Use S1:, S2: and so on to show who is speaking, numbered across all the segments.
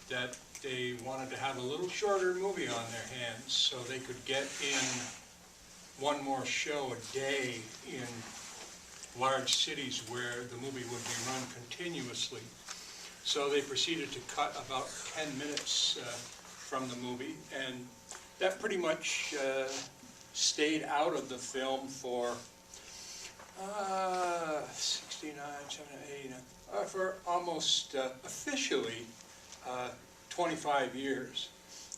S1: that they wanted to have a little shorter movie on their hands so they could get in one more show a day in large cities where the movie would be run continuously. So they proceeded to cut about 10 minutes from the movie, and that pretty much stayed out of the film for 69, 70, 89, for almost officially 25 years.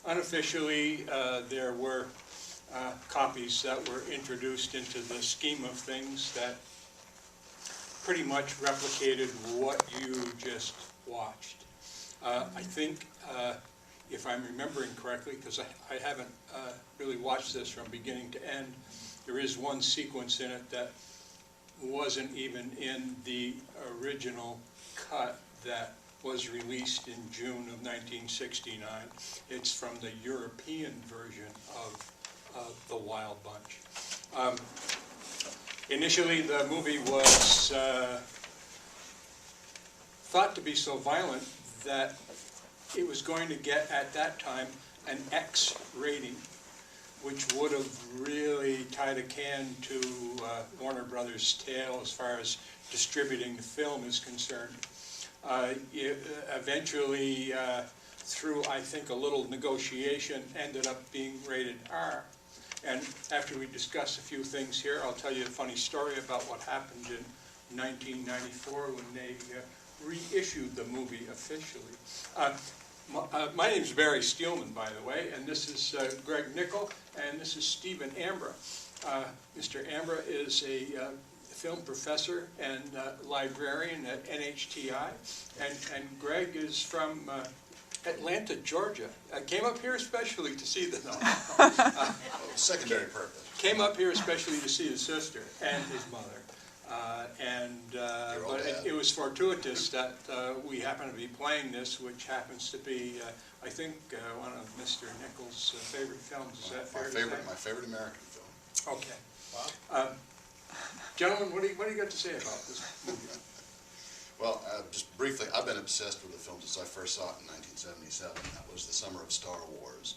S1: Unofficially, there were copies that were introduced into the scheme of things that pretty much replicated what you just watched. I think, if I'm remembering correctly, because I haven't really watched this from beginning to end, there is one sequence in it that wasn't even in the original cut that was released in June of 1969. It's from the European version of The Wild Bunch. Initially, the movie was thought to be so violent that it was going to get, at that time, an X rating, which would have really tied a can to Warner Brothers' tail as far as distributing the film is concerned. It eventually, through, I think, a little negotiation, ended up being rated R. And after we discuss a few things here, I'll tell you a funny story about what happened in 1994 when they reissued the movie officially. My name is Barry Steelman, by the way, and this is Greg Nicoll, and this is Steve Ambra. Mr. Ambra is a film professor and librarian at NHTI, and Greg is from Atlanta, Georgia. Came up here especially to see the
S2: secondary purpose.
S1: Came up here especially to see his sister and his mother. But it was fortuitous that we happen to be playing this, which happens to be, I think, one of Mr. Nicholl's favorite films. Is that fair to say?
S2: My favorite American film.
S1: Okay. Wow. Gentlemen, what do you got to say about this movie?
S2: Well, just briefly, I've been obsessed with the film since I first saw it in 1977. That was the summer of Star Wars.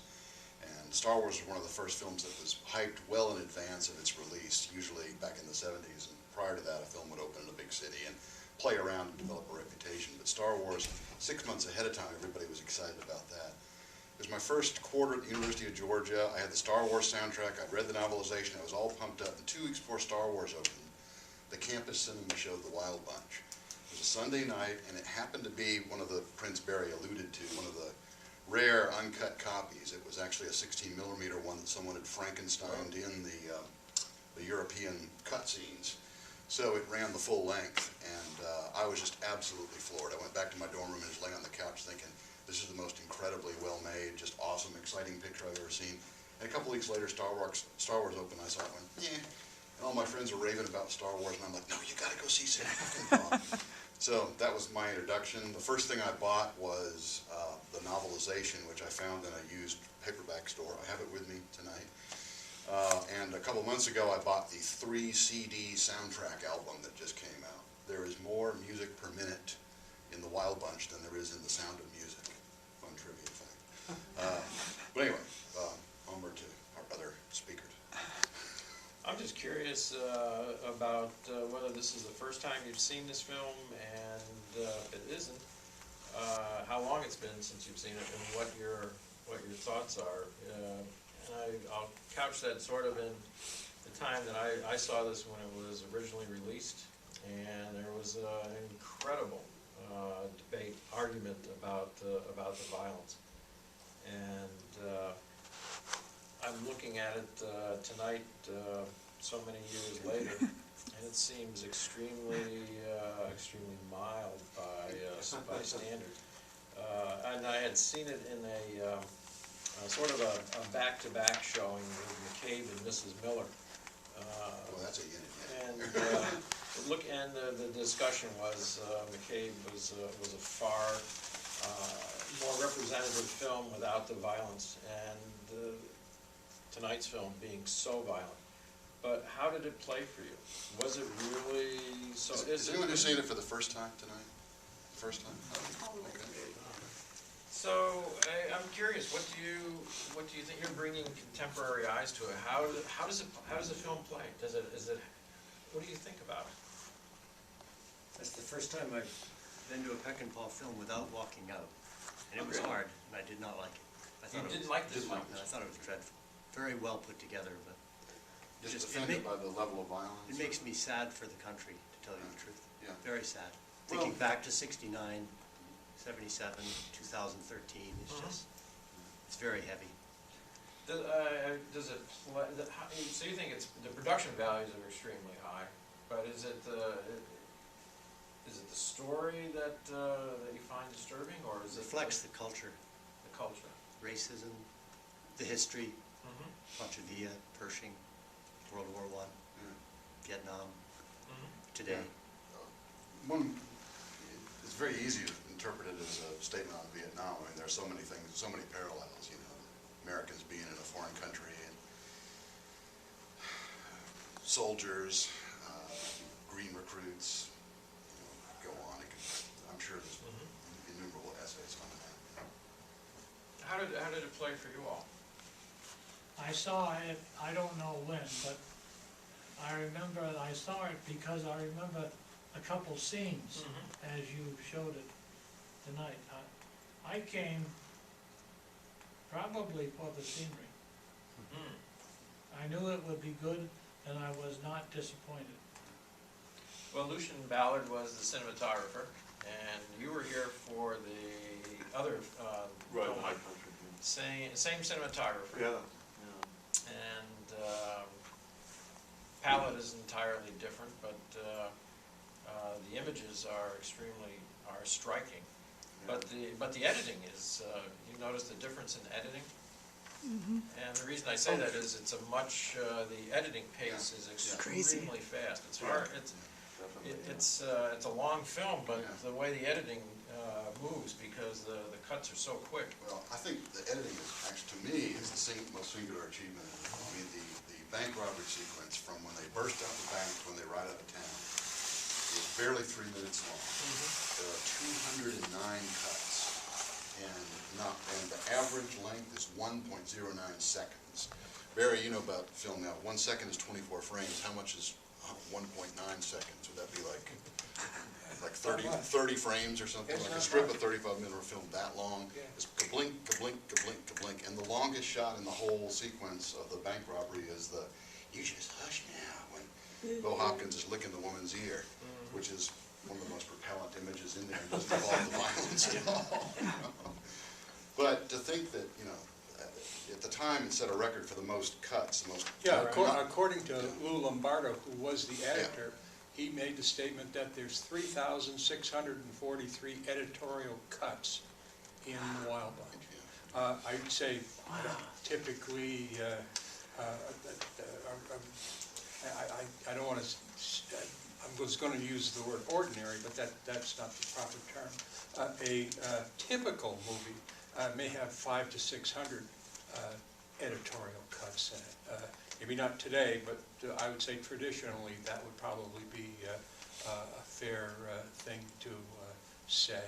S2: And Star Wars was one of the first films that was hyped well in advance of its release, usually back in the 70s. And prior to that, a film would open in a big city and play around and develop a reputation. But Star Wars, 6 months ahead of time, everybody was excited about that. It was my first quarter at the University of Georgia. I had the Star Wars soundtrack. I'd read the novelization. I was all pumped up. And 2 weeks before Star Wars opened, the campus cinema showed The Wild Bunch. It was a Sunday night, and it happened to be one of the Prince Barry alluded to, one of the rare uncut copies. It was actually a 16mm one that someone had Frankensteined in the European cutscenes. So it ran the full length, and I was just absolutely floored. I went back to my dorm room and just lay on the couch thinking, this is the most incredibly well-made, just awesome, exciting picture I've ever seen. And a couple weeks later, Star Wars opened, and I saw it and went, yeah. And all my friends were raving about Star Wars, and I'm like, no, you gotta go see Sam Peckinpah. So that was my introduction. The first thing I bought was the novelization, which I found in a used paperback store. I have it with me tonight. And a couple months ago, I bought the 3-CD soundtrack album that just came out. There is more music per minute in The Wild Bunch than there is in The Sound of Music. Fun trivia fact. But anyway, onward to our other speakers.
S3: I'm just curious about whether this is the first time you've seen this film, and if it isn't, how long it's been since you've seen it, and what your thoughts are. And I'll couch that sort of in the time that I saw this when it was originally released, and there was an incredible debate, argument about the violence. And I'm looking at it tonight, so many years later, and it seems extremely mild by standard. And I had seen it in a sort of a back-to-back showing with McCabe and Mrs. Miller.
S2: Well, that's a unit.
S3: And the discussion was McCabe was a far more representative film without the violence, and tonight's film being so violent. But how did it play for you? Was it really so?
S2: Is anyone who's seen it for the first time tonight? First time? Okay.
S3: So I'm curious, what do you think, you're bringing contemporary eyes to it, how does the film play? What do you think about it?
S4: That's the first time I've been to a Peckinpah film without walking out. And it was
S3: Really?
S4: hard, and I did not like it. I thought
S3: You didn't like this film?
S4: No, I thought it was dreadful. Very well put together, but
S2: Just
S4: Just-
S2: offended by the level of violence?
S4: it makes me sad for the country, to tell you the truth.
S2: Yeah.
S4: Very sad.
S2: Well-
S4: Thinking back to 69, 77, 2013, it's
S3: Mhm.
S4: just, it's very heavy.
S3: Does it play, so you think the production values are extremely high, but is it the story that you find disturbing, or is
S4: It
S3: it
S4: reflects the culture,
S3: the culture?
S4: racism, the history,
S3: Mhm.
S4: Pontchavia, Pershing, World War I, Vietnam,
S3: Mhm.
S4: today.
S2: One, it's very easy to interpret it as a statement on Vietnam. I mean, there are so many things, so many parallels, you know, Americans being in a foreign country, and soldiers, green recruits, you know, go on. I'm sure there's innumerable essays on that.
S3: How did it play for you all?
S5: I saw it, I don't know when, but I remember I saw it because I remember a couple scenes as you showed it tonight. I came probably for the scenery. I knew it would be good, and I was not disappointed.
S3: Well, Lucian Ballard was the cinematographer, and you were here for the other
S6: Right,
S3: film.
S6: High Country.
S3: Same cinematographer.
S6: Yeah,
S3: And palette is entirely different, but the images are striking. But the editing is, you notice the difference in editing? And the reason I say that is the editing pace is extremely fast. It's hard, it's a long film, but the way the editing moves, because the cuts are so quick.
S2: Well, I think the editing is, actually, to me, is the most singular achievement. I mean, the bank robbery sequence, from when they burst out the bank to when they ride out of town, is barely 3 minutes long. There are 209 cuts, and the average length is 1.09 seconds. Barry, you know about film now. 1 second is 24 frames. How much is 1.9 seconds? Would that be like 30 frames or something?
S1: It's
S2: Like a
S1: not
S2: strip
S1: much.
S2: of 35-minute film that long?
S1: Yeah.
S2: It's ka-blink, ka-blink, ka-blink, ka-blink. And the longest shot in the whole sequence of the bank robbery is the, "You just hush now," when Bill Hopkins is licking the woman's ear, which is one of the most repellent images in there, and doesn't involve the violence at all. But to think that, you know, at the time it set a record for the most cuts, the most...
S1: Yeah, according to Lou Lombardo, who was the editor, he made the statement that there's 3,643 editorial cuts in The Wild Bunch. I'd say typically, I don't want to, I was going to use the word ordinary, but that's not the proper term. A typical movie may have 500 to 600 editorial cuts in it. Maybe not today, but I would say traditionally that would probably be a fair thing to say.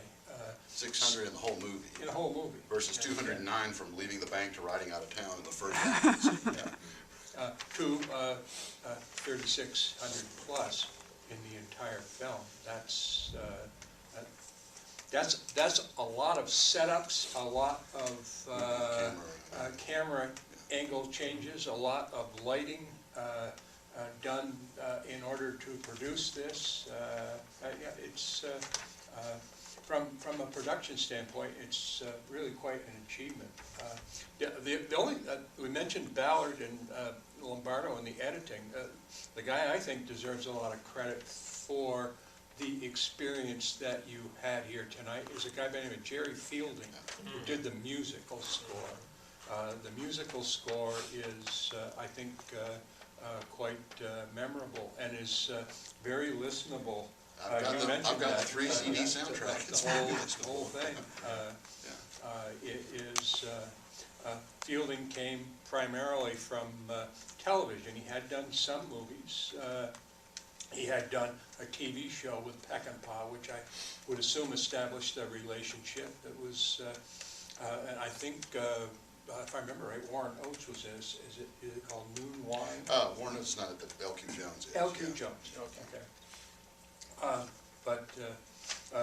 S2: 600 in the whole movie.
S1: In the whole movie.
S2: Versus 209 from leaving the bank to riding out of town in the first one.
S1: To 3,600 plus in the entire film. That's a lot of setups, a lot of camera angle changes, a lot of lighting done in order to produce this. It's from a production standpoint, it's really quite an achievement. The only we mentioned Ballard and Lombardo in the editing. The guy I think deserves a lot of credit for the experience that you had here tonight is a guy by the name of Jerry Fielding, who did the musical score. The musical score is, I think, quite memorable and is very listenable.
S2: I've got the 3 CD soundtrack. It's
S1: The whole thing. Fielding came primarily from television. He had done some movies. He had done a TV show with Peckinpah, which I would assume established a relationship that was And I think, if I remember right, Warren Oates was in, is it called Noon Wine?
S2: Warren is not, L.Q. Jones is.
S1: L.Q.
S2: yeah.
S1: Jones, okay. But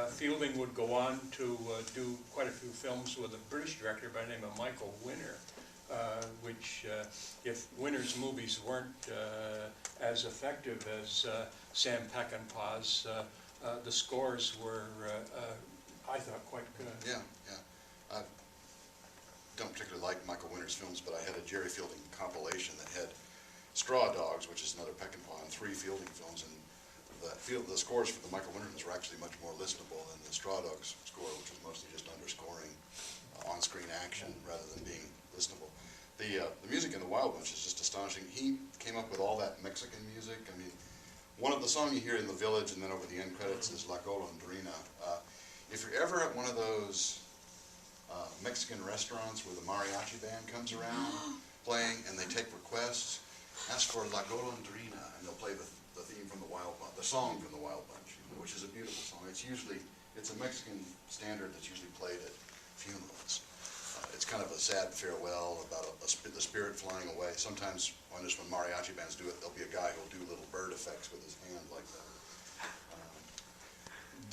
S1: Fielding would go on to do quite a few films with a British director by the name of Michael Winner, which, if Winner's movies weren't as effective as Sam Peckinpah's, the scores were, I thought, quite good.
S2: Yeah, yeah. I don't particularly like Michael Winner's films, but I had a Jerry Fielding compilation that had Straw Dogs, which is another Peckinpah, and 3 Fielding films, and the scores for the Michael Winner ones were actually much more listenable than the Straw Dogs score, which was mostly just underscoring on-screen action rather than being listenable. The music in the Wild Bunch is just astonishing. He came up with all that Mexican music. I mean, one of the songs you hear in the village and then over the end credits is La Golondrina. If you're ever at one of those Mexican restaurants where the mariachi band comes around playing and they take requests, ask for La Golondrina and they'll play the theme from the Wild Bunch, the song from the Wild Bunch, which is a beautiful song. It's a Mexican standard that's usually played at funerals. It's kind of a sad farewell about the spirit flying away. Sometimes when mariachi bands do it, there'll be a guy who'll do little bird effects with his hand like that.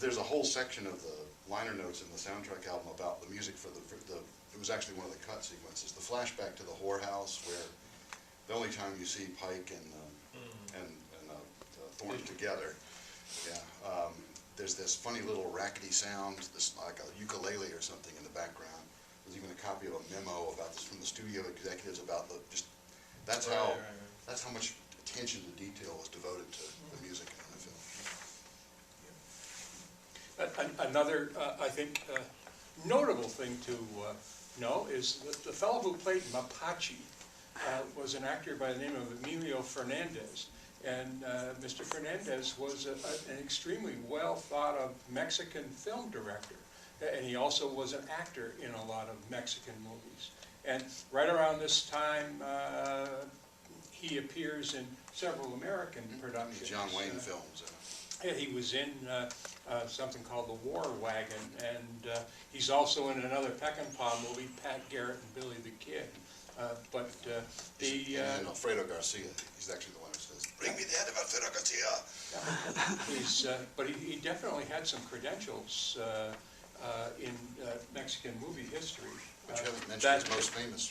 S2: There's a whole section of the liner notes in the soundtrack album about the music for it was actually one of the cut sequences, the flashback to the whorehouse, where the only time you see Pike and Thorne together. Yeah, there's this funny little rackety sound, this like a ukulele or something in the background. There's even a copy of a memo about this from the studio executives about that's how much attention to detail was devoted to the music in the film.
S1: Another, I think, notable thing to know is that the fellow who played Mapache was an actor by the name of Emilio Fernandez. And Mr. Fernandez was an extremely well thought of Mexican film director. And he also was an actor in a lot of Mexican movies. And right around this time, he appears in several American productions.
S2: John Wayne films.
S1: Yeah, he was in something called The War Wagon, and he's also in another Peckinpah movie, Pat Garrett and Billy the Kid.
S2: And Alfredo Garcia, he's actually the one who says, "Bring me the head of Alfredo Garcia."
S1: But he definitely had some credentials in Mexican movie history.
S2: But you haven't mentioned his most famous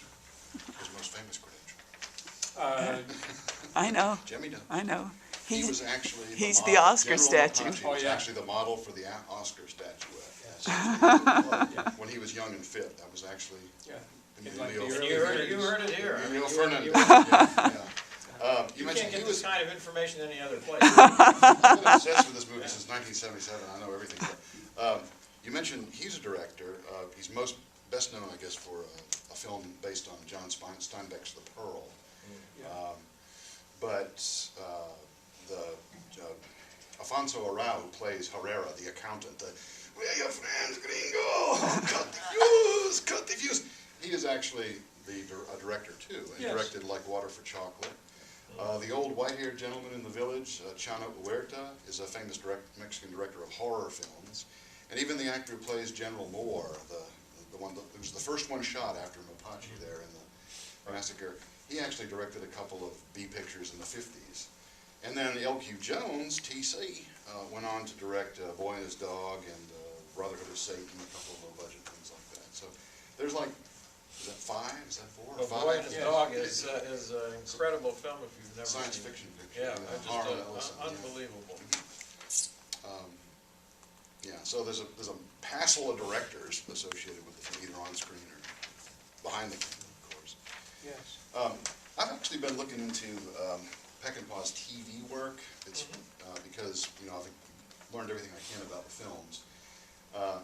S2: credential.
S6: I know.
S2: Jimmy does.
S6: I know.
S2: He was actually
S6: he's
S2: the
S6: the Oscar
S2: General
S6: statue.
S2: Mapache was actually the model for the Oscar statuette.
S1: Yes.
S2: When he was young and fit, that was actually
S1: Like
S3: You heard it here.
S2: Emilio Fernandez. Yeah.
S3: You can't get this kind of information any other place.
S2: I've been obsessed with this movie since 1977. I know everything. You mentioned he's a director. He's best known, I guess, for a film based on John Steinbeck's The Pearl. But Afonso Arau, who plays Herrera, the accountant, "Where are your friends, gringo? Cut the fuse. He is actually a director, too. He directed Like Water for Chocolate. The old white-haired gentleman in the village, Chano Huerta, is a famous Mexican director of horror films. And even the actor who plays General Moore, the one that was the first one shot after Mapache there in the massacre, he actually directed a couple of B pictures in the 50s. And then L.Q. Jones, T.C., went on to direct Boy and His Dog and Brotherhood of Satan, a couple of low-budget things like that. So there's like, is that 5? Is that 4?
S3: Well, Boy and His Dog is an incredible film if you've never
S2: Science
S3: seen
S2: fiction
S3: it.
S2: picture.
S3: Yeah, just unbelievable.
S2: So there's a passel of directors associated with the film, either on screen or behind the camera, of course.
S1: Yes.
S2: I've actually been looking into Peckinpah's TV work. It's because I've learned everything I can about the films.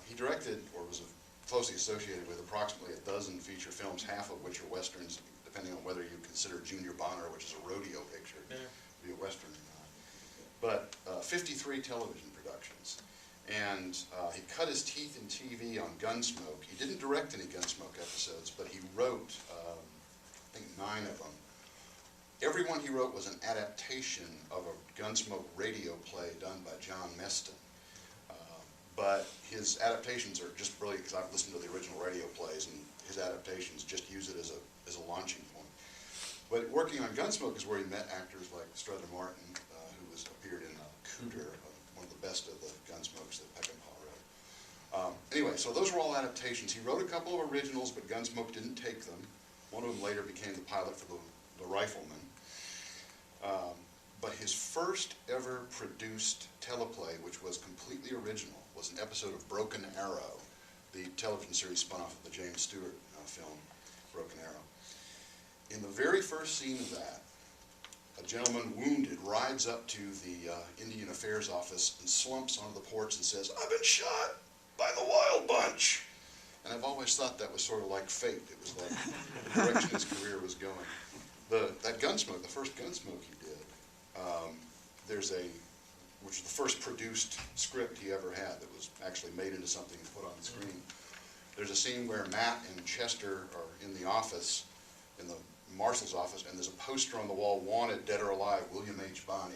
S2: He directed, or was closely associated with, approximately a dozen feature films, half of which are westerns, depending on whether you consider Junior Bonner, which is a rodeo picture, to be a western or not. But 53 television productions. And he cut his teeth in TV on Gunsmoke. He didn't direct any Gunsmoke episodes, but he wrote, I think, 9 of them. Every one he wrote was an adaptation of a Gunsmoke radio play done by John Meston. but his adaptations are just brilliant, because I've listened to the original radio plays, and his adaptations just use it as a launching point. But working on Gunsmoke is where he met actors like Strother Martin, who appeared in Cooter, one of the best of the Gunsmokes that Peckinpah wrote. Anyway, so those were all adaptations. He wrote a couple of originals, but Gunsmoke didn't take them. One of them later became the pilot for the Rifleman. But his first ever produced teleplay, which was completely original, was an episode of Broken Arrow, the television series spun off of the James Stewart film, Broken Arrow. In the very first scene of that, a gentleman wounded rides up to the Indian Affairs office and slumps onto the porch and says, "I've been shot by the Wild Bunch." And I've always thought that was sort of like fate. It was like the direction his career was going. That Gunsmoke, the first Gunsmoke he did, which was the first produced script he ever had that was actually made into something and put on the screen. There's a scene where Matt and Chester are in the office, in the marshal's office, and there's a poster on the wall, "Wanted, dead or alive, William H. Bonney,"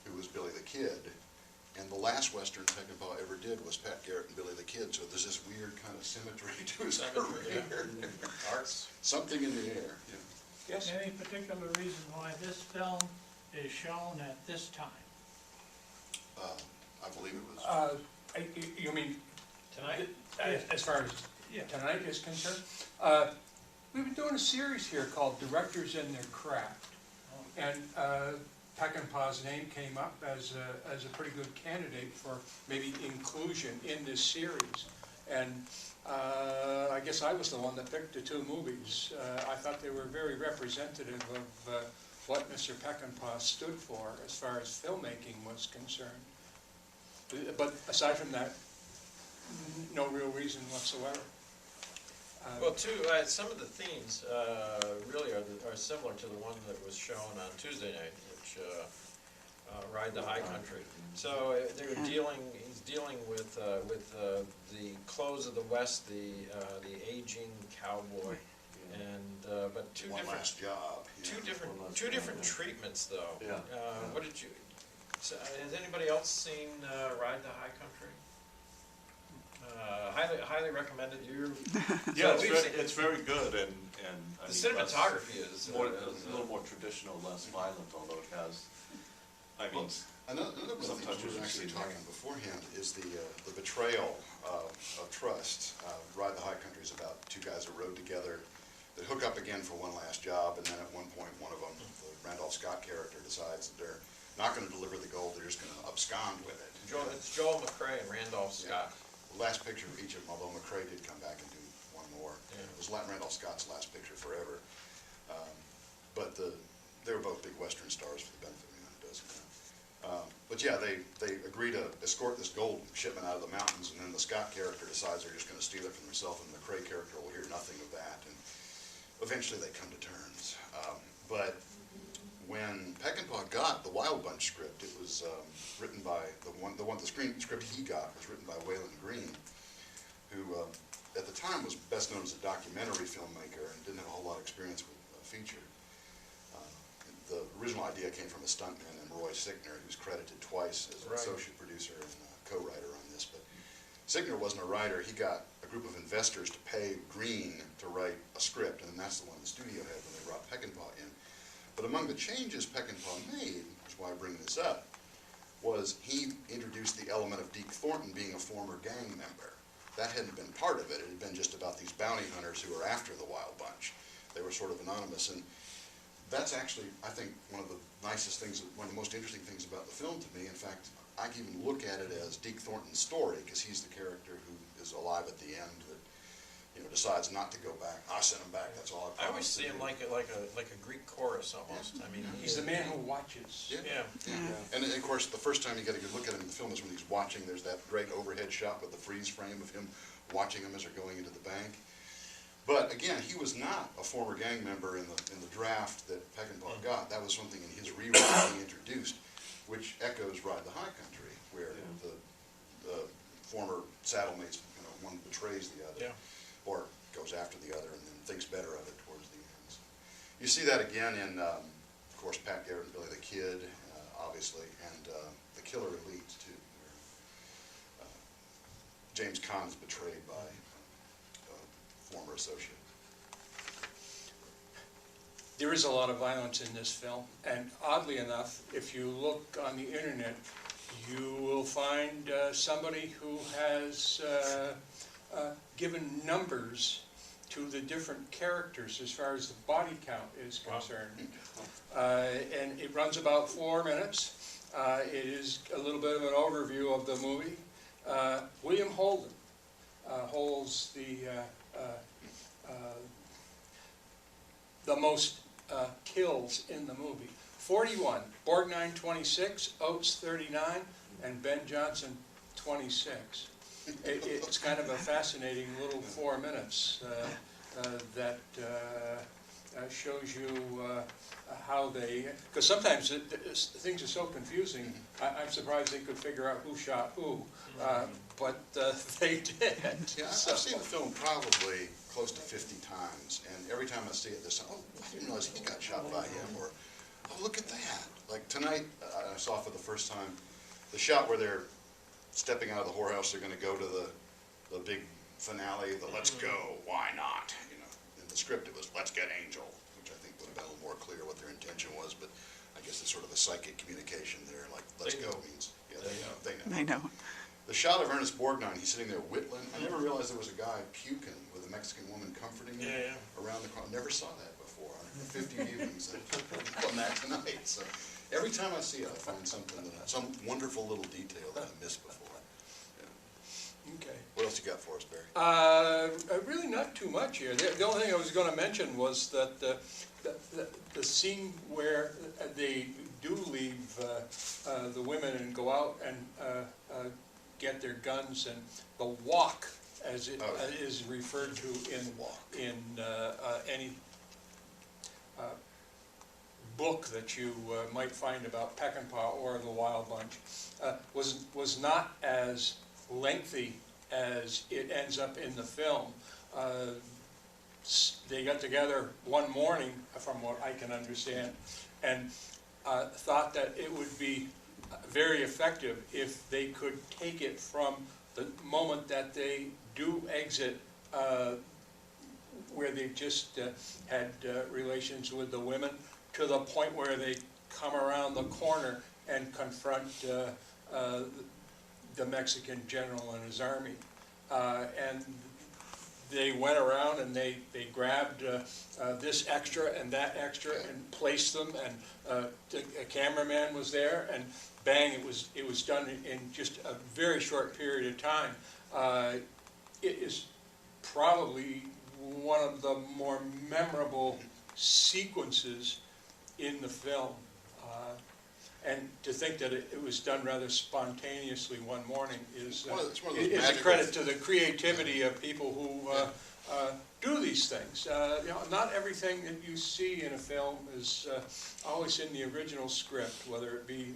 S2: who was Billy the Kid. And the last Western Peckinpah ever did was Pat Garrett and Billy the Kid, so there's this weird kind of symmetry to his career.
S3: Yeah. Arts.
S2: Something in the air. Yeah.
S1: Yes?
S5: Any particular reason why this film is shown at this time?
S2: I believe it was.
S1: You mean,
S3: Tonight?
S1: as far as
S5: Yeah.
S1: tonight is concerned? We've been doing a series here called Directors and Their Craft. And Peckinpah's name came up as a pretty good candidate for maybe inclusion in this series. And I guess I was the one that picked the two movies. I thought they were very representative of what Mr. Peckinpah stood for as far as filmmaking was concerned. But aside from that, no real reason whatsoever.
S3: Well, some of the themes really are similar to the one that was shown on Tuesday night, which Ride the High Country. So he's dealing with the close of the West, the aging cowboy, and but
S2: One last job. Yeah.
S3: two different treatments though.
S6: Yeah.
S3: What did you? So, has anybody else seen Ride the High Country? Highly recommended.
S6: Yeah,
S3: So
S6: it's very good, and I
S3: the
S6: mean,
S3: cinematography is
S6: a little more traditional, less violent, although it has, I mean,
S2: Another one of the things
S6: sometimes
S2: we were
S6: we've
S2: actually
S6: seen
S2: talking beforehand is the betrayal of trust. Ride the High Country is about two guys who rode together that hook up again for one last job, and then at one point one of them, the Randolph Scott character, decides that they're not going to deliver the gold, they're just going to abscond with it.
S3: It's Joel McCrea and Randolph Scott.
S2: The last picture of each of them, although McCrea did come back and do one more.
S3: Yeah.
S2: It was Randolph Scott's last picture forever. But they were both big Western stars for the benefit of anyone who doesn't know. But yeah, they agree to escort this gold shipment out of the mountains, and then the Scott character decides they're just going to steal it from themselves, and the McCrea character will hear nothing of that. And eventually they come to terms. But when Peckinpah got the Wild Bunch script, it was written by the screen script he got was written by Waylon Green, who at the time was best known as a documentary filmmaker and didn't have a whole lot of experience with feature. The original idea came from a stuntman and Roy Sickner, who's credited twice as an associate producer and co-writer on this. But Sickner wasn't a writer. He got a group of investors to pay Green to write a script, and that's the one the studio had when they brought Peckinpah in. But among the changes Peckinpah made, which is why I bring this up, was he introduced the element of Deke Thornton being a former gang member. That hadn't been part of it. It had been just about these bounty hunters who were after the Wild Bunch. They were sort of anonymous, and that's actually, I think, one of the nicest things, one of the most interesting things about the film to me. In fact, I can even look at it as Deke Thornton's story, because he's the character who is alive at the end that, decides not to go back. I sent him back, that's all I
S3: I always see him like a Greek chorus almost.
S2: Yeah.
S3: I mean,
S1: He's the man who watches.
S2: Yeah.
S3: Yeah.
S2: And of course, the first time you get a good look at him in the film is when he's watching. There's that great overhead shot with the freeze frame of him watching them as they're going into the bank. But again, he was not a former gang member in the draft that Peckinpah got. That was something in his rewrite that he introduced, which echoes Ride the High Country, where the former saddlemates, one betrays the other, or goes after the other, and then thinks better of it towards the end. So you see that again in, of course, Pat Garrett and Billy the Kid, obviously, and the Killer Elite too. Where, James Caan is betrayed by a former associate.
S1: There is a lot of violence in this film, and oddly enough, if you look on the internet, you will find somebody who has given numbers to the different characters as far as the body count is concerned. And it runs about 4 minutes. It is a little bit of an overview of the movie. William Holden holds the most kills in the movie. 41, Borgnine 26, Oates 39, and Ben Johnson 26. It's kind of a fascinating little 4 minutes that shows you how they, because sometimes things are so confusing, I'm surprised they could figure out who shot who, but they did.
S2: Yeah, I've seen the film probably close to 50 times, and every time I see it, there's oh, I didn't realize he got shot by him, or oh, look at that. Like tonight, I saw for the first time the shot where they're stepping out of the whorehouse. They're going to go to the big finale, the let's go, why not? You know, in the script it was let's get Angel, which I think would have been a little more clear what their intention was, but I guess it's sort of a psychic communication there, like let's go means, yeah, they know. The shot of Ernest Borgnine, he's sitting there whittling. I never realized there was a guy puking with a Mexican woman comforting him around the car. Never saw that before. 50 viewings on that tonight. So every time I see it, I find something, some wonderful little detail that I missed before. Yeah.
S1: Okay.
S2: What else you got for us, Barry?
S1: Really not too much here. The only thing I was going to mention was that the scene where they do leave the women and go out and get their guns, and the walk, as it is referred to in any book that you might find about Peckinpah or the Wild Bunch, was not as lengthy as it ends up in the film. They got together one morning, from what I can understand, and thought that it would be very effective if they could take it from the moment that they do exit where they've just had relations with the women, to the point where they come around the corner and confront the Mexican general and his army. And they went around and they grabbed this extra and that extra and placed them, and a cameraman was there, and bang, it was done in just a very short period of time. It is probably one of the more memorable sequences in the film. And to think that it was done rather spontaneously one morning is a credit to the creativity of people who do these things. You know, not everything that you see in a film is always in the original script, whether it be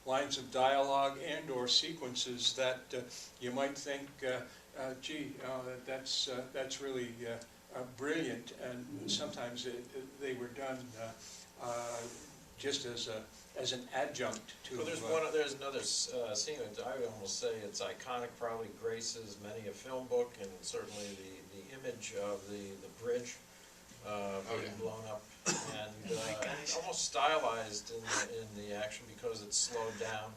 S1: lines of dialogue and or sequences that you might think, gee, that's really brilliant, and sometimes they were done just as an adjunct to.
S3: Well, there's another scene that I would almost say it's iconic, probably graces many a film book, and certainly the image of the bridge being blown up, and almost stylized in the action because it's slowed down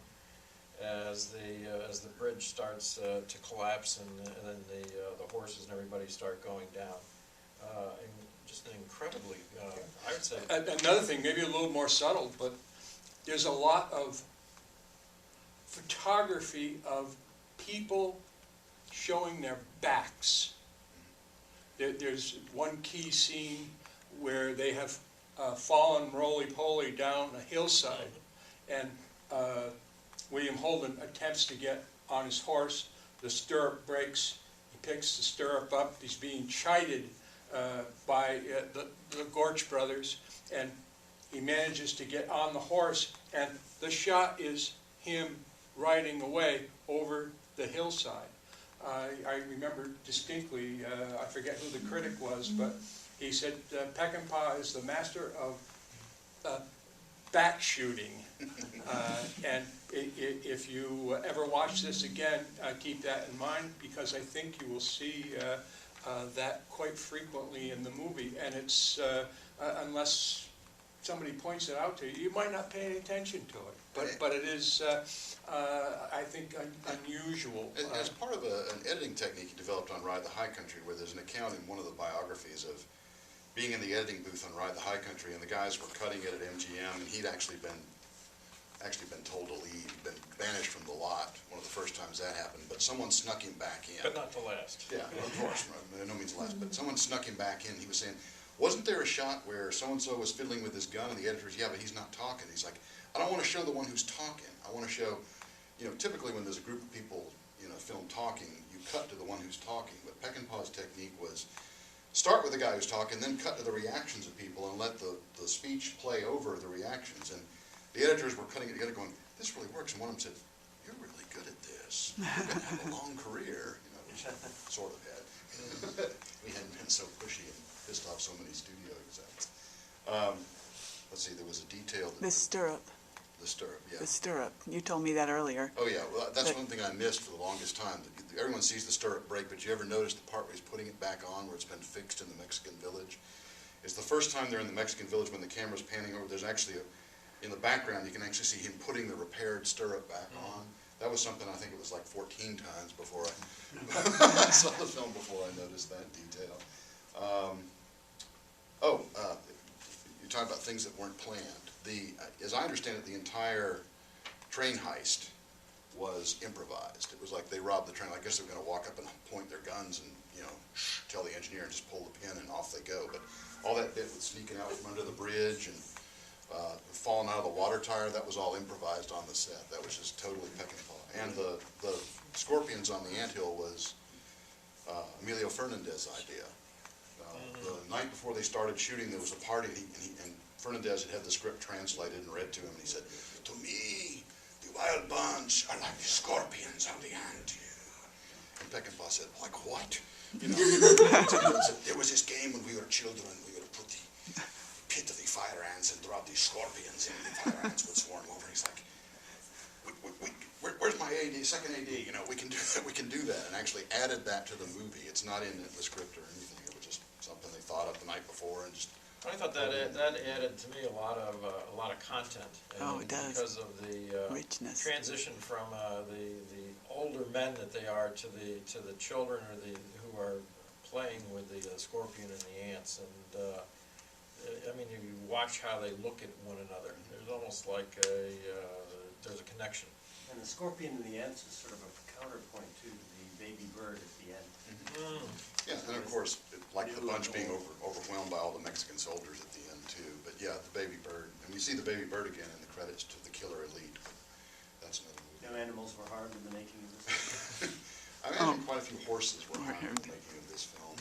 S3: as the bridge starts to collapse, and then the horses and everybody start going down. And just an incredibly, I would say.
S1: Another thing, maybe a little more subtle, but there's a lot of photography of people showing their backs. There's one key scene where they have fallen roly-poly down a hillside, and William Holden attempts to get on his horse. The stirrup breaks. He picks the stirrup up. He's being chided by the Gorch brothers, and he manages to get on the horse, and the shot is him riding away over the hillside. I remember distinctly, I forget who the critic was, but he said Peckinpah is the master of bat shooting. And if you ever watch this again, keep that in mind, because I think you will see that quite frequently in the movie. And it's, unless somebody points it out to you, you might not pay any attention to it. But it is, I think, unusual.
S2: As part of an editing technique he developed on Ride the High Country, where there's an account in one of the biographies of being in the editing booth on Ride the High Country, and the guys were cutting it at MGM, and he'd actually been told to leave, been banished from the lot, one of the first times that happened, but someone snuck him back in.
S3: But not to last.
S2: Yeah, of course, by no means last, but someone snuck him back in. He was saying, wasn't there a shot where so-and-so was fiddling with his gun, and the editor's, yeah, but he's not talking. He's like, I don't want to show the one who's talking. I want to show, typically when there's a group of people, film talking, you cut to the one who's talking. But Peckinpah's technique was start with the guy who's talking, then cut to the reactions of people and let the speech play over the reactions. And the editors were cutting it together going, this really works. And one of them said, you're really good at this. You're going to have a long career, which I sort of had. We hadn't been so pushy and pissed off so many studio execs. Let's see, there was a detail.
S7: The stirrup.
S2: The stirrup, yeah.
S7: The stirrup. You told me that earlier.
S2: Oh, yeah. Well, that's one thing I missed for the longest time. Everyone sees the stirrup break, but you ever notice the part where he's putting it back on, where it's been fixed in the Mexican village? It's the first time they're in the Mexican village when the camera's panning over. There's actually, in the background, you can actually see him putting the repaired stirrup back on. That was something I think it was like 14 times before I saw the film before I noticed that detail. You talk about things that weren't planned. As I understand it, the entire train heist was improvised. It was like they robbed the train. I guess they were going to walk up and point their guns and, tell the engineer and just pull the pin and off they go. But all that bit with sneaking out from under the bridge and falling out of the water tire, that was all improvised on the set. That was just totally Peckinpah. And the scorpions on the anthill was Emilio Fernandez's idea. The night before they started shooting, there was a party, and Fernandez had the script translated and read to him, and he said, to me, the wild bunch are like the scorpions on the anthill. And Peckinpah said, like what? There was this game when we were children, we would put the pit of the fire ants and drop these scorpions in, and the fire ants would swarm over. He's like, where's my AD, second AD? We can do that, and actually added that to the movie. It's not in the script or anything. It was just something they thought of the night before and just.
S3: I thought that added to me a lot of content.
S7: Oh, it does.
S3: Because of the
S7: richness.
S3: Transition from the older men that they are to the children or who are playing with the scorpion and the ants. And I mean, you watch how they look at one another. There's almost like there's a connection.
S4: And the scorpion and the ants is sort of a counterpoint to the baby bird at the end.
S3: Mm.
S2: Yeah, and of course, like the bunch being overwhelmed by all the Mexican soldiers at the end too. But yeah, the baby bird, and we see the baby bird again in the credits to the Killer Elite. But that's another movie.
S4: No animals were harmed in the making of this.
S2: I imagine quite a few horses were harmed in the making of this film.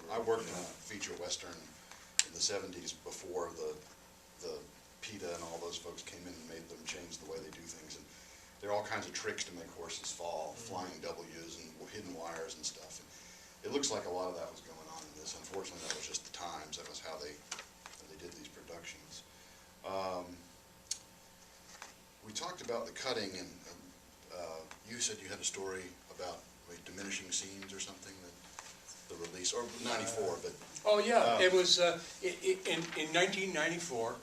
S2: I worked in a feature western in the 70s before the PETA and all those folks came in and made them change the way they do things. And there are all kinds of tricks to make horses fall, flying W's and hidden wires and stuff. And it looks like a lot of that was going on in this. Unfortunately, that was just the times. That was how they did these productions. We talked about the cutting, and you said you had a story about diminishing scenes or something, that the release, or 94, but...
S1: Oh, yeah, it was, in 1994,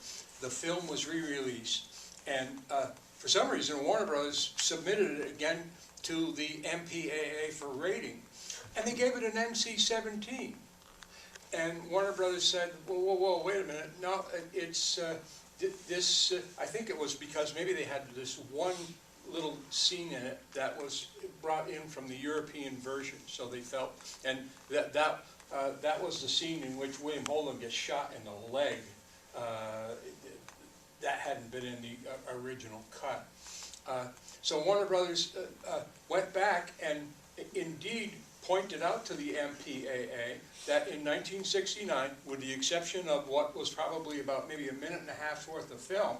S1: the film was re-released, and for some reason, Warner Brothers submitted it again to the MPAA for rating, and they gave it an NC-17. And Warner Brothers said, whoa, wait a minute, no, it's, this, I think it was because maybe they had this one little scene in it that was brought in from the European version, so they felt, and that was the scene in which William Holden gets shot in the leg. That hadn't been in the original cut. So Warner Brothers went back and indeed pointed out to the MPAA that in 1969, with the exception of what was probably about maybe a minute and a half's worth of film,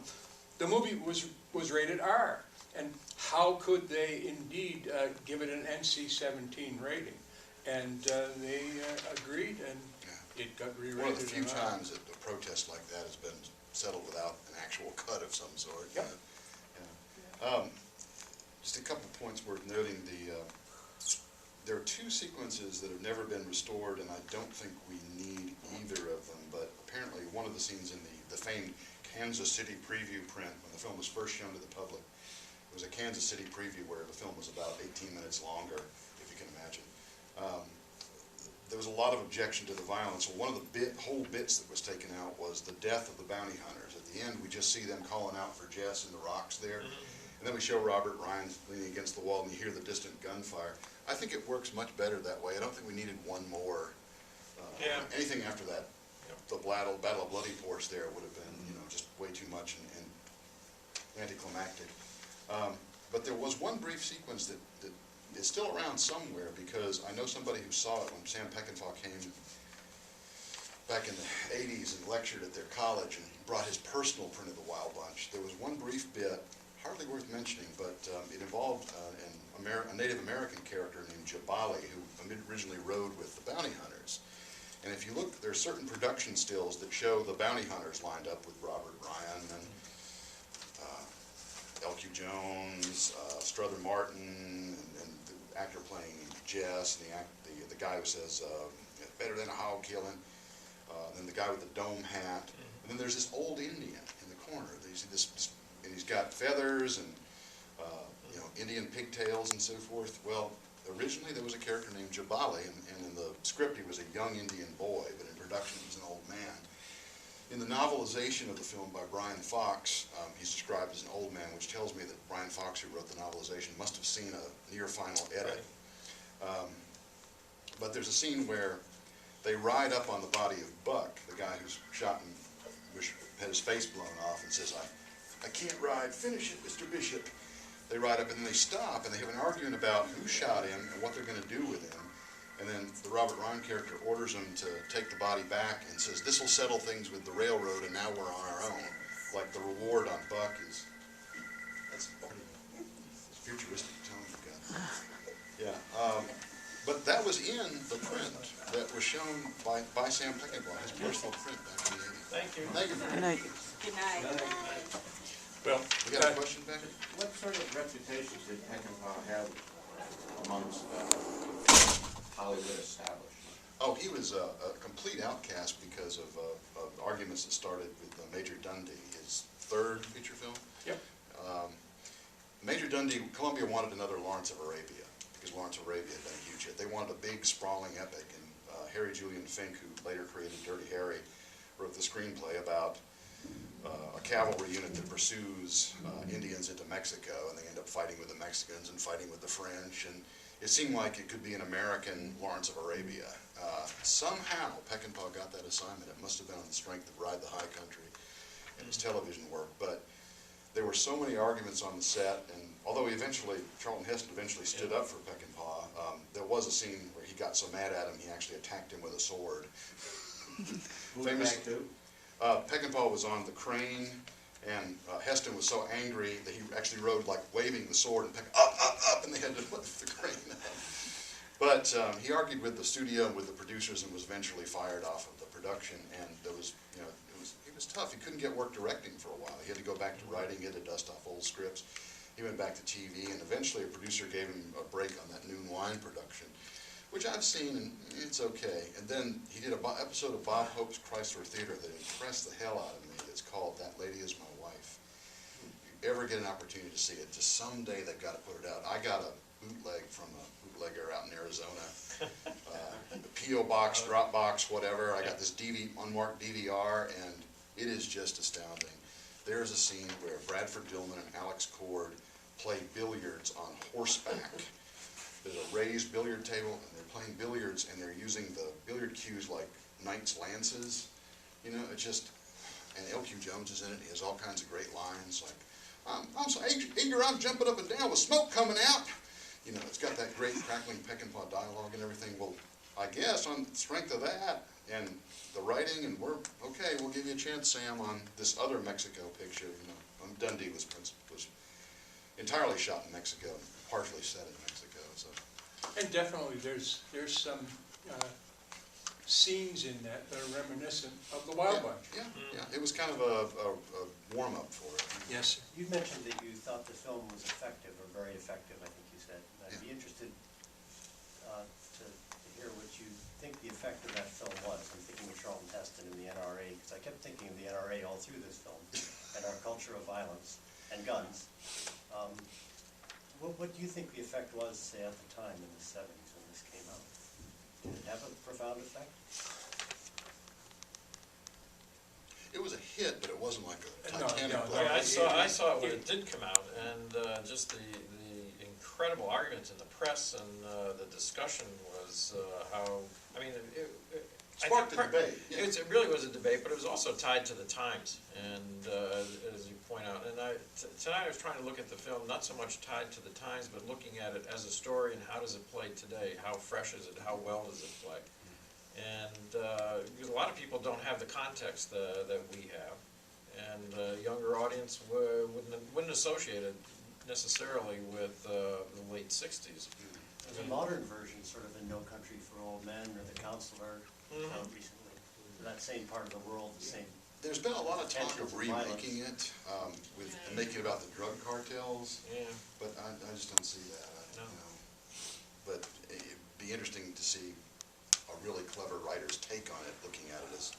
S1: the movie was rated R. And how could they indeed give it an NC-17 rating? And they agreed, and it got re-rated.
S2: One of the few times that a protest like that has been settled without an actual cut of some sort.
S1: Yep.
S2: Just a couple points worth noting. There are two sequences that have never been restored, and I don't think we need either of them, but apparently one of the scenes in the famed Kansas City preview print, when the film was first shown to the public, it was a Kansas City preview where the film was about 18 minutes longer, if you can imagine. There was a lot of objection to the violence. Well, one of the whole bits that was taken out was the death of the bounty hunters. At the end, we just see them calling out for Jess in the rocks there. And then we show Robert Ryan leaning against the wall, and you hear the distant gunfire. I think it works much better that way. I don't think we needed one more. Anything after that, the Battle of Bloody Force there would have been, just way too much and anticlimactic. But there was one brief sequence that is still around somewhere, because I know somebody who saw it when Sam Peckinpah came back in the 80s and lectured at their college and brought his personal print of the Wild Bunch. There was one brief bit, hardly worth mentioning, but it involved a Native American character named Jabali, who originally rode with the bounty hunters. And if you look, there are certain production stills that show the bounty hunters lined up with Robert Ryan and L.Q. Jones, Strother Martin, and the actor playing Jess, and the guy who says, better than a hog killing, then the guy with the dome hat, and then there's this old Indian in the corner. You see this, and he's got feathers and Indian pigtails and so forth. Well, originally there was a character named Jabali, and in the script he was a young Indian boy, but in production he's an old man. In the novelization of the film by Brian Fox, he's described as an old man, which tells me that Brian Fox, who wrote the novelization, must have seen a near-final edit. Right. But there's a scene where they ride up on the body of Buck, the guy who's shot and had his face blown off, and says, I can't ride, finish it, Mr. Bishop. They ride up and then they stop and they have an argument about who shot him and what they're going to do with him. And then the Robert Ryan character orders him to take the body back and says, this will settle things with the railroad and now we're on our own. Like the reward on Buck is, that's futuristic tone you've got. Yeah. But that was in the print that was shown by Sam Peckinpah, his personal print back in the 80s.
S3: Thank you.
S2: Thank you.
S7: Good night.
S8: Good night.
S1: Well,
S2: We got a question back?
S9: What sort of reputation did Peckinpah have amongst Hollywood establishment?
S2: Oh, he was a complete outcast because of arguments that started with Major Dundee, his third feature film.
S1: Yep.
S2: Major Dundee, Columbia wanted another Lawrence of Arabia, because Lawrence of Arabia had been a huge hit. They wanted a big, sprawling epic, and Harry Julian Fink, who later created Dirty Harry, wrote the screenplay about a cavalry unit that pursues Indians into Mexico, and they end up fighting with the Mexicans and fighting with the French, and it seemed like it could be an American Lawrence of Arabia. Somehow Peckinpah got that assignment. It must have been on the strength of Ride the High Country and his television work, but there were so many arguments on the set, and although Charlton Heston eventually stood up for Peckinpah, there was a scene where he got so mad at him he actually attacked him with a sword. Peckinpah was on the crane, and Heston was so angry that he actually rode like waving the sword and up, and they had to lift the crane up. But he argued with the studio and with the producers and was eventually fired off of the production, and there was, it was tough. He couldn't get work directing for a while. He had to go back to writing, he had to dust off old scripts. He went back to TV, and eventually a producer gave him a break on that Noon Wine production, which I've seen, and it's okay. And then he did an episode of Bob Hope's Chrysler Theater that impressed the hell out of me. It's called That Lady Is My Wife. If you ever get an opportunity to see it, just someday they've got to put it out. I got a bootleg from a bootlegger out in Arizona. The P.O. box, drop box, whatever. I got this unmarked DVR, and it is just astounding. There's a scene where Bradford Dillman and Alex Cord play billiards on horseback. There's a raised billiard table, and they're playing billiards, and they're using the billiard cues like knights' lances. It's just, and L.Q. Jones is in it. He has all kinds of great lines, like, I'm so eager, I'm jumping up and down with smoke coming out. It's got that great crackling Peckinpah dialogue and everything. Well, I guess on the strength of that and the writing, and we'll give you a chance, Sam, on this other Mexico picture. Dundee was entirely shot in Mexico, partially set in Mexico. So.
S1: And definitely there's some scenes in that are reminiscent of the Wild Bunch.
S2: Yeah, it was kind of a warm-up for it.
S1: Yes, sir.
S4: You mentioned that you thought the film was effective, or very effective, I think you said. I'd be interested to hear what you think the effect of that film was. I'm thinking of Charlton Heston and the NRA, because I kept thinking of the NRA all through this film, and our culture of violence and guns. What do you think the effect was, say, at the time in the 70s when this came out? Did it have a profound effect?
S2: It was a hit, but it wasn't like a
S1: No,
S2: Titanic.
S1: no,
S2: level.
S3: I saw it when it did come out, and just the incredible arguments in the press and the discussion was how, I mean,
S2: Sparked a debate, yeah.
S3: It really was a debate, but it was also tied to the times, and as you point out, and tonight I was trying to look at the film, not so much tied to the times, but looking at it as a story and how does it play today, how fresh is it, how well does it play. And because a lot of people don't have the context that we have, and a younger audience wouldn't associate it necessarily with the late 60s.
S4: There's a modern version, sort of in No Country for Old Men, or The Counselor, out recently. That same part of the world, the same.
S2: There's been a lot of talk
S4: Tensions
S2: of
S4: and
S2: remaking it, and making it about the drug cartels,
S3: Yeah.
S2: but I just don't see that.
S3: No.
S2: You know. But it'd be interesting to see a really clever writer's take on it, looking at it as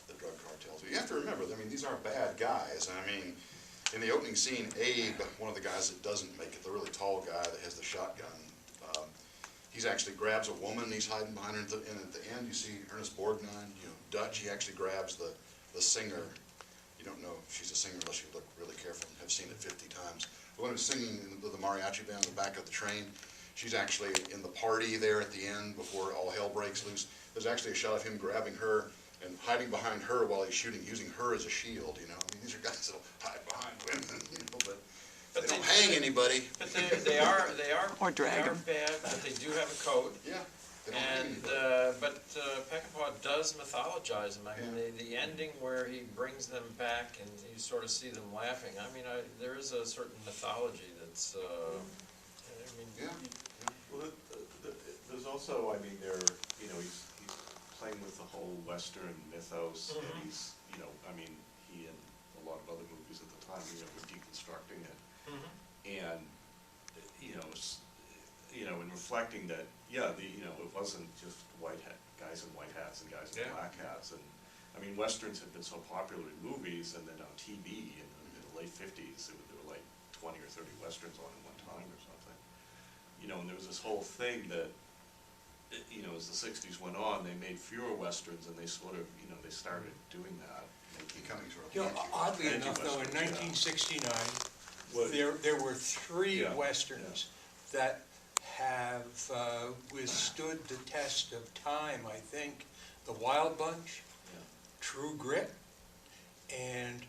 S2: the drug cartels. But you have to remember, I mean, these aren't bad guys. I mean, in the opening scene, Abe, one of the guys that doesn't make it, the really tall guy that has the shotgun, he's actually grabs a woman, he's hiding behind her, and at the end you see Ernest Borgnine, Dutch, he actually grabs the singer. You don't know if she's a singer unless you look really careful and have seen it 50 times. The one who's singing in the mariachi band in the back of the train, she's actually in the party there at the end before all hell breaks loose. There's actually a shot of him grabbing her and hiding behind her while he's shooting, using her as a shield, I mean, these are guys that'll hide behind women, but they don't hang anybody.
S3: But they are
S7: Or drag
S3: they are
S7: 'em.
S3: bad, but they do have a code.
S2: Yeah, they don't hang
S3: And,
S2: anybody.
S3: but Peckinpah does mythologize them. I mean, the ending where he brings them back and you sort of see them laughing, I mean, there is a certain mythology that's, I mean,
S2: Yeah.
S6: Well, there's also, I mean, he's playing with the whole Western mythos, and he's, I mean, he and a lot of other movies at the time, were deconstructing it. And, in reflecting that, it wasn't just guys in white hats and guys in black hats. And, I mean, Westerns had been so popular in movies, and then on TV in the late 50s, there were like 20 or 30 Westerns on at one time or something. And there was this whole thing that, as the 60s went on, they made fewer Westerns, and they sort of, they started doing that.
S2: Becoming sort of
S1: Oddly
S6: Anti-Western,
S1: enough, though, in
S6: yeah.
S1: 1969,
S6: What-
S1: there were three
S6: Yeah,
S1: Westerns that have withstood the test of time, I think. The Wild Bunch, True Grit, and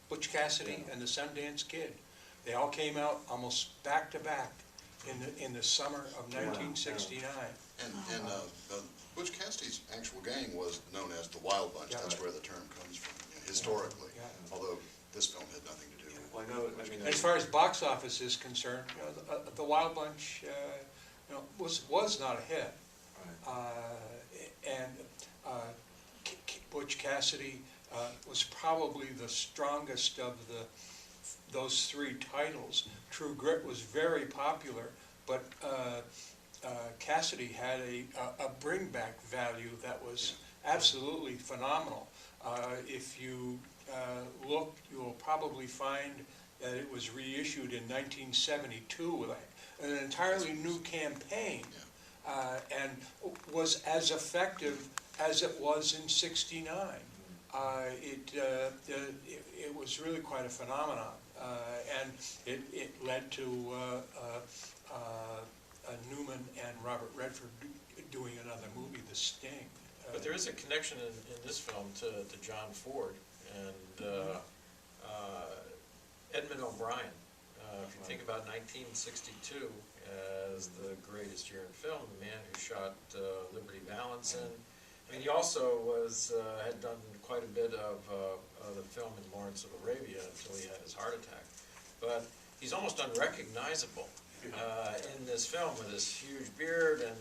S1: Butch Cassidy and the Sundance Kid. They all came out almost back to back in the summer of 1969.
S2: And Butch Cassidy's actual gang was known as the Wild Bunch.
S1: Yeah.
S2: That's where the term comes from, historically.
S1: Yeah.
S2: Although this film had nothing to do with it.
S6: Well, I know, I mean,
S1: As far as box office is concerned, the Wild Bunch, was not a hit. And Butch Cassidy was probably the strongest of those three titles. True Grit was very popular, but Cassidy had a bring-back value that was absolutely phenomenal. If you look, you'll probably find that it was reissued in 1972 with an entirely new campaign, and was as effective as it was in '69. It was really quite a phenomenon, and it led to Newman and Robert Redford doing another movie, The Sting.
S3: but there is a connection in this film to John Ford and Edmund O'Brien. If you think about 1962 as the greatest year in film, the man who shot Liberty Valance, and I mean, he also had done quite a bit of the film in Lawrence of Arabia until he had his heart attack. But he's almost unrecognizable in this film with this huge beard and,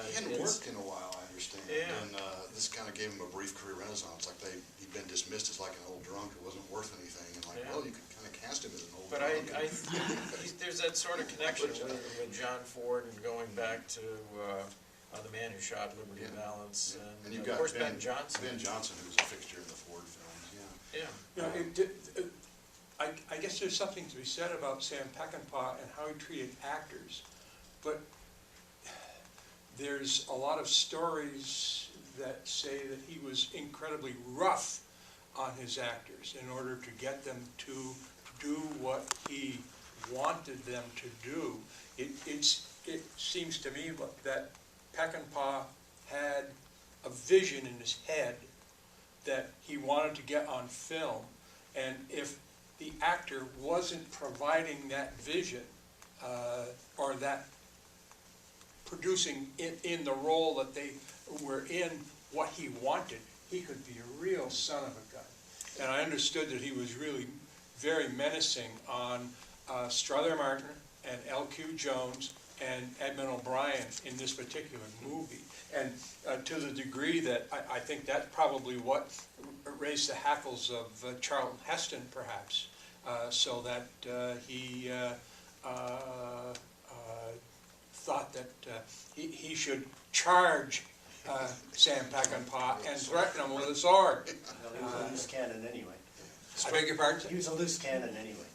S2: He hadn't
S3: it's-
S2: worked in a while, I understand.
S3: Yeah.
S2: And this kind of gave him a brief career renaissance, like he'd been dismissed as like an old drunk who wasn't worth anything, and like,
S3: Yeah.
S2: well, you could kind of cast him as an old
S3: But
S2: drunk.
S3: there's that sort of connection with John Ford and going back to, The Man Who Shot Liberty
S2: Yeah.
S3: Valance,
S2: And
S3: and
S2: you've
S3: of
S2: got
S3: course Ben Johnson.
S2: Ben Johnson, who was a fixture in the Ford films, yeah.
S3: Yeah.
S1: You know, I guess there's something to be said about Sam Peckinpah and how he treated actors, but there's a lot of stories that say that he was incredibly rough on his actors in order to get them to do what he wanted them to do. It seems to me that Peckinpah had a vision in his head that he wanted to get on film, and if the actor wasn't providing that vision, or that producing in the role that they were in what he wanted, he could be a real son of a gun. And I understood that he was really very menacing on Strother Martin and L.Q. Jones and Edmund O'Brien in this particular movie. And to the degree that I think that's probably what raised the hackles of Charlton Heston, perhaps, so that he thought that he should charge Sam Peckinpah and threaten him with a sword.
S4: Well, he was a loose cannon anyway.
S1: I beg your pardon?
S4: He was a loose cannon anyway.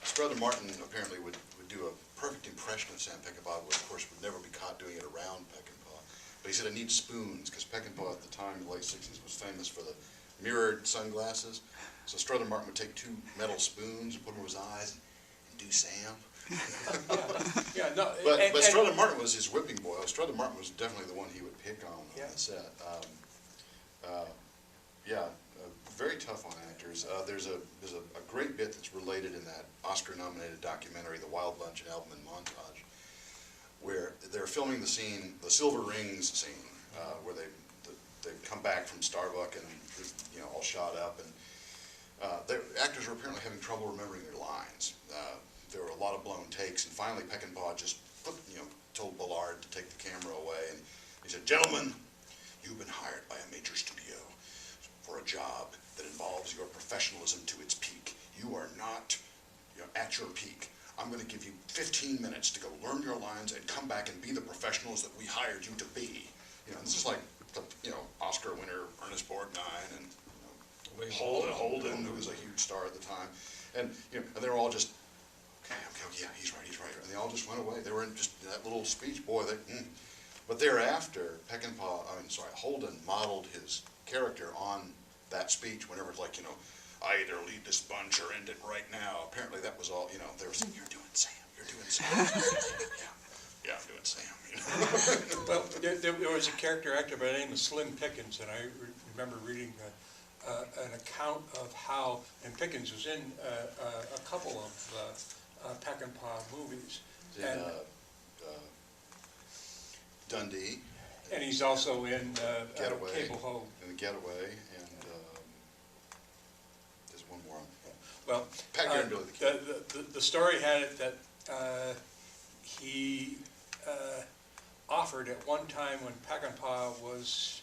S2: Strother Martin apparently would do a perfect impression of Sam Peckinpah, but of course would never be caught doing it around Peckinpah. But he said, I need spoons, because Peckinpah at the time, in the late 60s, was famous for the mirrored sunglasses. So Strother Martin would take 2 metal spoons, put them over his eyes, and do Sam.
S1: Yeah, no,
S2: But Strother Martin was his whipping boy. Strother Martin was definitely the one he would pick on
S1: Yeah.
S2: the set. Very tough on actors. There's a great bit that's related in that Oscar-nominated documentary, The Wild Bunch and Album and Montage, where they're filming the scene, the Silver Rings scene, where they come back from Starbuck and all shot up, and the actors were apparently having trouble remembering their lines. There were a lot of blown takes, and finally Peckinpah just told Ballard to take the camera away, and he said, "Gentlemen, you've been hired by a major studio for a job that involves your professionalism to its peak. You are not at your peak. I'm going to give you 15 minutes to go learn your lines and come back and be the professionals that we hired you to be." This is like the Oscar winner Ernest Borgnine and Holden, who was a huge star at the time, and and they were all just okay, yeah, he's right, and they all just went away. They were in just that little speech, boy. But thereafter, Holden modeled his character on that speech. Whenever it's like, I either lead this bunch or end it right now. Apparently, that was all. They were saying, "You're doing Sam. You're doing Sam." Yeah, I'm doing Sam.
S1: Well, there was a character actor by the name of Slim Pickens, and I remember reading an account of how, and Pickens was in a couple of Peckinpah movies. And
S2: Dundee.
S1: And he's also in
S2: Getaway.
S1: Cable Home.
S2: In The Getaway, and there's one more.
S1: Well,
S2: Packer and Billy the Kid.
S1: the story had it that he offered at one time when Peckinpah was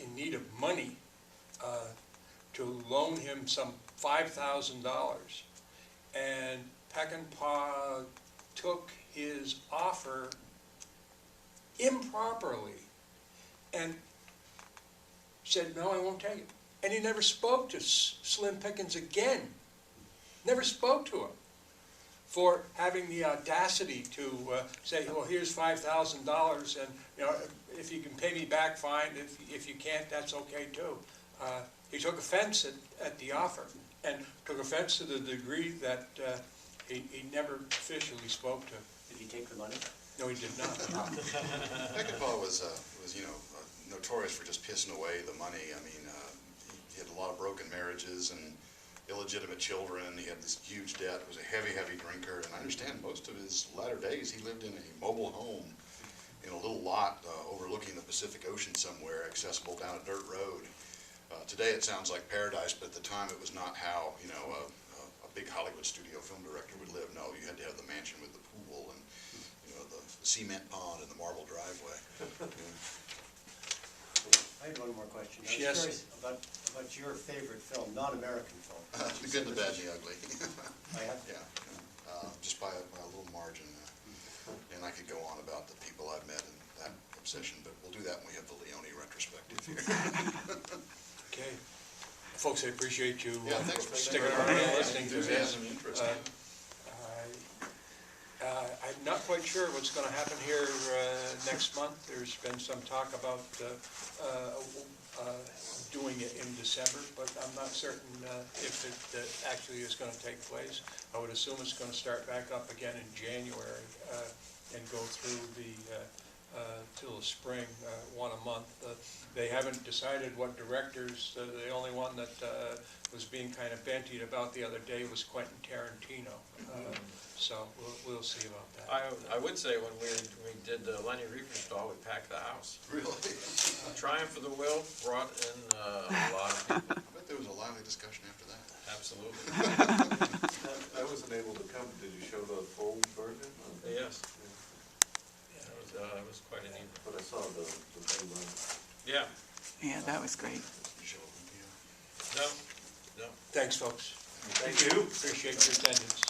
S1: in need of money to loan him some $5,000, and Peckinpah took his offer improperly and said, "No, I won't take it." And he never spoke to Slim Pickens again. Never spoke to him for having the audacity to say, "Well, here's $5,000, and if you can pay me back, fine. If you can't, that's okay too." He took offense at the offer, and took offense to the degree that he never officially spoke to.
S4: Did he take the money?
S1: No, he did not.
S2: Peckinpah was notorious for just pissing away the money. I mean, he had a lot of broken marriages and illegitimate children. He had this huge debt. He was a heavy, heavy drinker. And I understand most of his latter days he lived in a mobile home in a little lot overlooking the Pacific Ocean somewhere, accessible down a dirt road. Today it sounds like paradise, but at the time it was not how a big Hollywood studio film director would live. No, you had to have the mansion with the pool and, you know, the cement pond and the marble driveway.
S4: I had one more question. I
S1: Yes.
S4: was curious about your favorite film, non-American film.
S2: The good, the bad, and the ugly.
S4: I have,
S2: Yeah, just by a little margin. And I could go on about the people I've met and that obsession, but we'll do that when we have the Leone retrospective here.
S1: Okay. Folks, I appreciate you
S2: Yeah, thanks for
S1: sticking around and listening to this.
S2: Enthusiasm and interest.
S1: I'm not quite sure what's going to happen here next month. There's been some talk about doing it in December, but I'm not certain if it actually is going to take place. I would assume it's going to start back up again in January and go through till the spring, one a month. They haven't decided what directors. The only one that was being kind of bantied about the other day was Quentin Tarantino. So we'll see about that.
S3: I would say when we did the Lenny Reefer stall, we packed the house.
S2: Really?
S3: Triumph of the Will brought in a lot of people.
S2: I bet there was a lively discussion after that.
S3: Absolutely.
S6: I wasn't able to come, did you show the full version?
S3: Yes. It was quite an evening.
S6: But I saw the full one.
S3: Yeah.
S7: Yeah, that was great.
S2: Show Olympia.
S3: No.
S1: Thanks, folks.
S6: Thank you.
S1: Appreciate your attendance.